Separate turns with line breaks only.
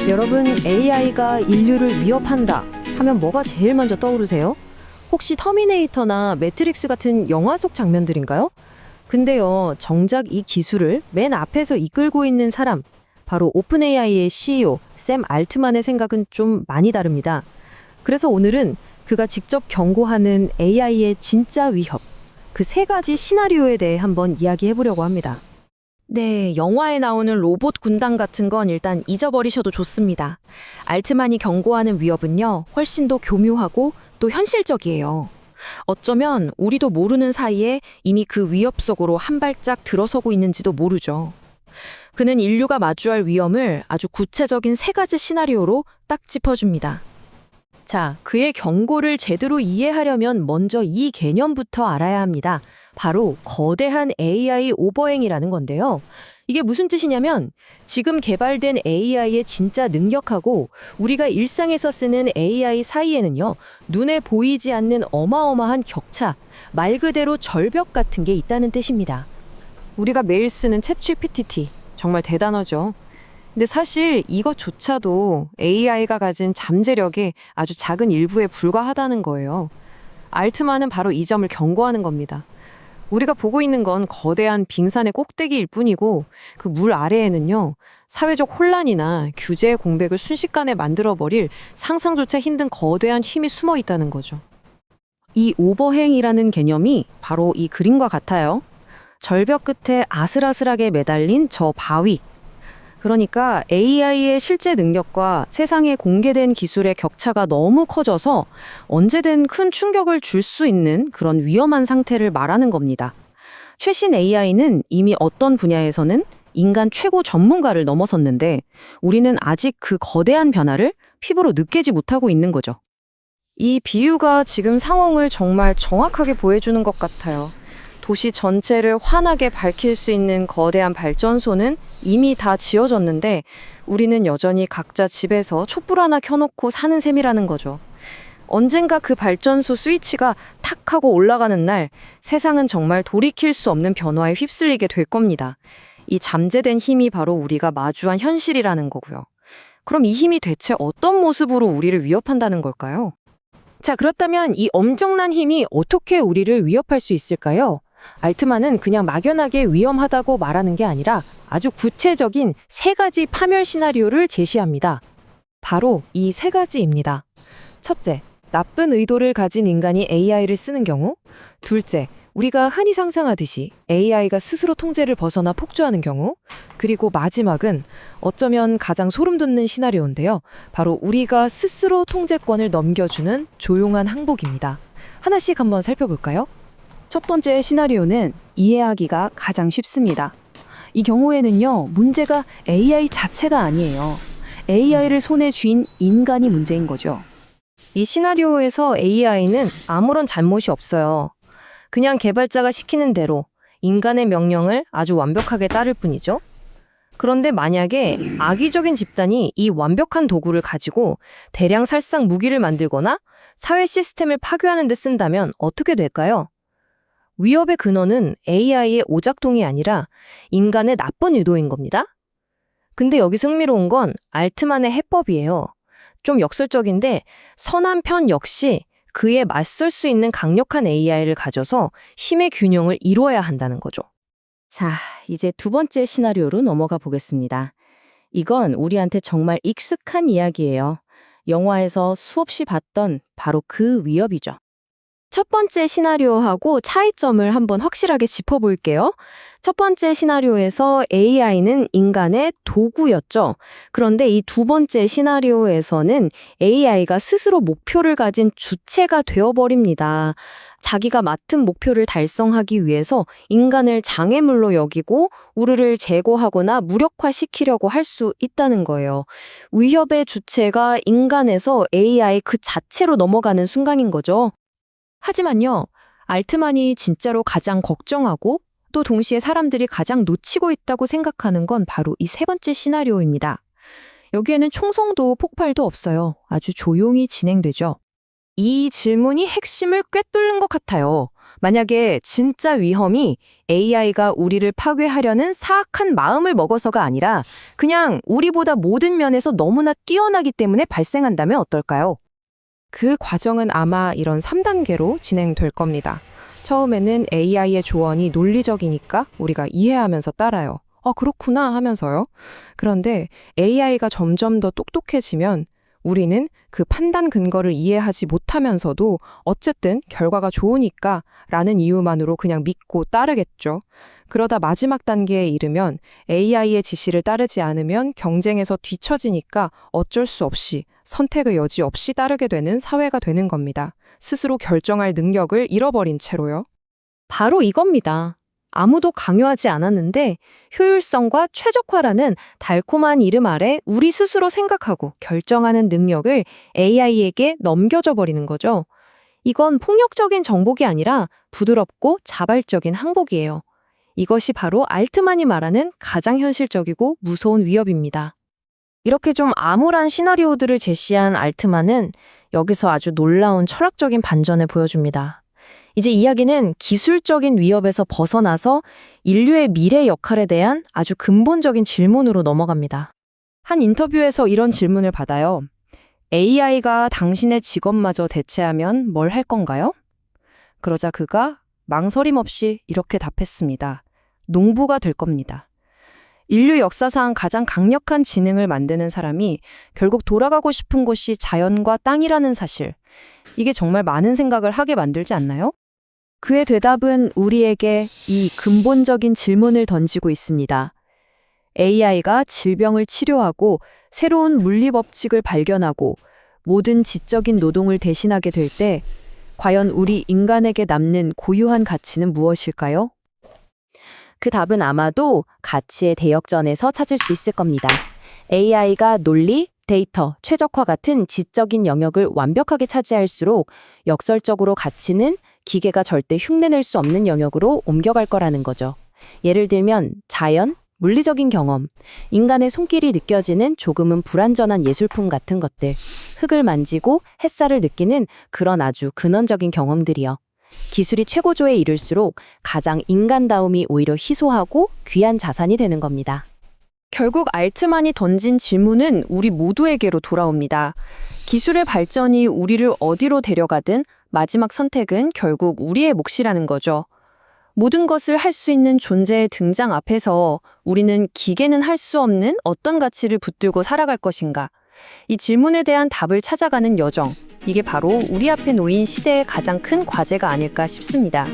여러분, AI가 인류를 위협한다 하면 뭐가 제일 먼저 떠오르세요? 혹시 터미네이터나 매트릭스 같은 영화 속 장면들인가요? 근데요, 정작 이 기술을 맨 앞에서 이끌고 있는 사람, 바로 오픈 AI의 CEO 샘 알트만의 생각은 좀 많이 다릅니다. 그래서 오늘은 그가 직접 경고하는 AI의 진짜 위협, 그 세 가지 시나리오에 대해 한번 이야기해 보려고 합니다. 네, 영화에 나오는 로봇 군단 같은 건 일단 잊어버리셔도 좋습니다. 알트만이 경고하는 위협은요, 훨씬 더 교묘하고 또 현실적이에요. 어쩌면 우리도 모르는 사이에 이미 그 위협 속으로 한 발짝 들어서고 있는지도 모르죠. 그는 인류가 마주할 위험을 아주 구체적인 세 가지 시나리오로 딱 짚어줍니다. 자, 그의 경고를 제대로 이해하려면 먼저 이 개념부터 알아야 합니다. 바로 거대한 AI 오버행이라는 건데요. 이게 무슨 뜻이냐면 지금 개발된 AI의 진짜 능력하고 우리가 일상에서 쓰는 AI 사이에는요, 눈에 보이지 않는 어마어마한 격차, 말 그대로 절벽 같은 게 있다는 뜻입니다. 우리가 매일 쓰는 챗GPT, 정말 대단하죠. 근데 사실 이것조차도 AI가 가진 잠재력의 아주 작은 일부에 불과하다는 거예요. 알트만은 바로 이 점을 경고하는 겁니다. 우리가 보고 있는 건 거대한 빙산의 꼭대기일 뿐이고 그 물 아래에는요, 사회적 혼란이나 규제의 공백을 순식간에 만들어버릴 상상조차 힘든 거대한 힘이 숨어 있다는 거죠. 이 오버행이라는 개념이 바로 이 그림과 같아요. 절벽 끝에 아슬아슬하게 매달린 저 바위. 그러니까 AI의 실제 능력과 세상에 공개된 기술의 격차가 너무 커져서 언제든 큰 충격을 줄 수 있는 그런 위험한 상태를 말하는 겁니다. 최신 AI는 이미 어떤 분야에서는 인간 최고 전문가를 넘어섰는데 우리는 아직 그 거대한 변화를 피부로 느끼지 못하고 있는 거죠. 이 비유가 지금 상황을 정말 정확하게 보여주는 것 같아요. 도시 전체를 환하게 밝힐 수 있는 거대한 발전소는 이미 다 지어졌는데 우리는 여전히 각자 집에서 촛불 하나 켜놓고 사는 셈이라는 거죠. 언젠가 그 발전소 스위치가 탁 하고 올라가는 날 세상은 정말 돌이킬 수 없는 변화에 휩쓸리게 될 겁니다. 이 잠재된 힘이 바로 우리가 마주한 현실이라는 거고요. 그럼 이 힘이 대체 어떤 모습으로 우리를 위협한다는 걸까요? 자, 그렇다면 이 엄청난 힘이 어떻게 우리를 위협할 수 있을까요? 알트만은 그냥 막연하게 위험하다고 말하는 게 아니라 아주 구체적인 세 가지 파멸 시나리오를 제시합니다. 바로 이 세 가지입니다. 첫째, 나쁜 의도를 가진 인간이 AI를 쓰는 경우. 둘째, 우리가 흔히 상상하듯이 AI가 스스로 통제를 벗어나 폭주하는 경우. 그리고 마지막은 어쩌면 가장 소름 돋는 시나리오인데요. 바로 우리가 스스로 통제권을 넘겨주는 조용한 항복입니다. 하나씩 한번 살펴볼까요? 첫 번째 시나리오는 이해하기가 가장 쉽습니다. 이 경우에는요, 문제가 AI 자체가 아니에요. AI를 손에 쥔 인간이 문제인 거죠. 이 시나리오에서 AI는 아무런 잘못이 없어요. 그냥 개발자가 시키는 대로 인간의 명령을 아주 완벽하게 따를 뿐이죠. 그런데 만약에 악의적인 집단이 이 완벽한 도구를 가지고 대량 살상 무기를 만들거나 사회 시스템을 파괴하는 데 쓴다면 어떻게 될까요? 위협의 근원은 AI의 오작동이 아니라 인간의 나쁜 의도인 겁니다. 근데 여기서 흥미로운 건 알트만의 해법이에요. 좀 역설적인데 선한 편 역시 그에 맞설 수 있는 강력한 AI를 가져서 힘의 균형을 이루어야 한다는 거죠. 자, 이제 두 번째 시나리오로 넘어가 보겠습니다. 이건 우리한테 정말 익숙한 이야기예요. 영화에서 수없이 봤던 바로 그 위협이죠. 첫 번째 시나리오하고 차이점을 한번 확실하게 짚어볼게요. 첫 번째 시나리오에서 AI는 인간의 도구였죠. 그런데 이 두 번째 시나리오에서는 AI가 스스로 목표를 가진 주체가 되어버립니다. 자기가 맡은 목표를 달성하기 위해서 인간을 장애물로 여기고 우리를 제거하거나 무력화시키려고 할 수 있다는 거예요. 위협의 주체가 인간에서 AI 그 자체로 넘어가는 순간인 거죠. 하지만요, 알트만이 진짜로 가장 걱정하고 또 동시에 사람들이 가장 놓치고 있다고 생각하는 건 바로 이 세 번째 시나리오입니다. 여기에는 총성도 폭발도 없어요. 아주 조용히 진행되죠. 이 질문이 핵심을 꿰뚫는 것 같아요.
만약에 진짜 위험이 AI가 우리를 파괴하려는 사악한 마음을 먹어서가 아니라 그냥 우리보다 모든 면에서 너무나 뛰어나기 때문에 발생한다면 어떨까요?
그 과정은 아마 이런 3단계로 진행될 겁니다. 처음에는 AI의 조언이 논리적이니까 우리가 이해하면서 따라요. 그렇구나 하면서요. 그런데 AI가 점점 더 똑똑해지면 우리는 그 판단 근거를 이해하지 못하면서도 어쨌든 결과가 좋으니까 라는 이유만으로 그냥 믿고 따르겠죠. 그러다 마지막 단계에 이르면 AI의 지시를 따르지 않으면 경쟁에서 뒤처지니까 어쩔 수 없이 선택의 여지 없이 따르게 되는 사회가 되는 겁니다. 스스로 결정할 능력을 잃어버린 채로요.
바로 이겁니다. 아무도 강요하지 않았는데 효율성과 최적화라는 달콤한 이름 아래 우리 스스로 생각하고 결정하는 능력을 AI에게 넘겨줘 버리는 거죠. 이건 폭력적인 정복이 아니라 부드럽고 자발적인 항복이에요. 이것이 바로 알트만이 말하는 가장 현실적이고 무서운 위협입니다.
이렇게 좀 암울한 시나리오들을 제시한 알트만은 여기서 아주 놀라운 철학적인 반전을 보여줍니다. 이제 이야기는 기술적인 위협에서 벗어나서 인류의 미래 역할에 대한 아주 근본적인 질문으로 넘어갑니다.
한 인터뷰에서 이런 질문을 받아요. AI가 당신의 직업마저 대체하면 뭘 할 건가요? 그러자 그가 망설임 없이 이렇게 답했습니다. 농부가 될 겁니다. 인류 역사상 가장 강력한 지능을 만드는 사람이 결국 돌아가고 싶은 곳이 자연과 땅이라는 사실. 이게 정말 많은 생각을 하게 만들지 않나요?
그의 대답은 우리에게 이 근본적인 질문을 던지고 있습니다. AI가 질병을 치료하고 새로운 물리 법칙을 발견하고 모든 지적인 노동을 대신하게 될 때 과연 우리 인간에게 남는 고유한 가치는 무엇일까요?
그 답은 아마도 가치의 대역전에서 찾을 수 있을 겁니다. AI가 논리, 데이터, 최적화 같은 지적인 영역을 완벽하게 차지할수록 역설적으로 가치는 기계가 절대 흉내낼 수 없는 영역으로 옮겨갈 거라는 거죠. 예를 들면 자연, 물리적인 경험, 인간의 손길이 느껴지는 조금은 불완전한 예술품 같은 것들, 흙을 만지고 햇살을 느끼는 그런 아주 근원적인 경험들이요. 기술이 최고조에 이를수록 가장 인간다움이 오히려 희소하고 귀한 자산이 되는 겁니다.
결국 알트만이 던진 질문은 우리 모두에게로 돌아옵니다. 기술의 발전이 우리를 어디로 데려가든 마지막 선택은 결국 우리의 몫이라는 거죠. 모든 것을 할 수 있는 존재의 등장 앞에서 우리는 기계는 할 수 없는 어떤 가치를 붙들고 살아갈 것인가? 이 질문에 대한 답을 찾아가는 여정, 이게 바로 우리 앞에 놓인 시대의 가장 큰 과제가 아닐까 싶습니다.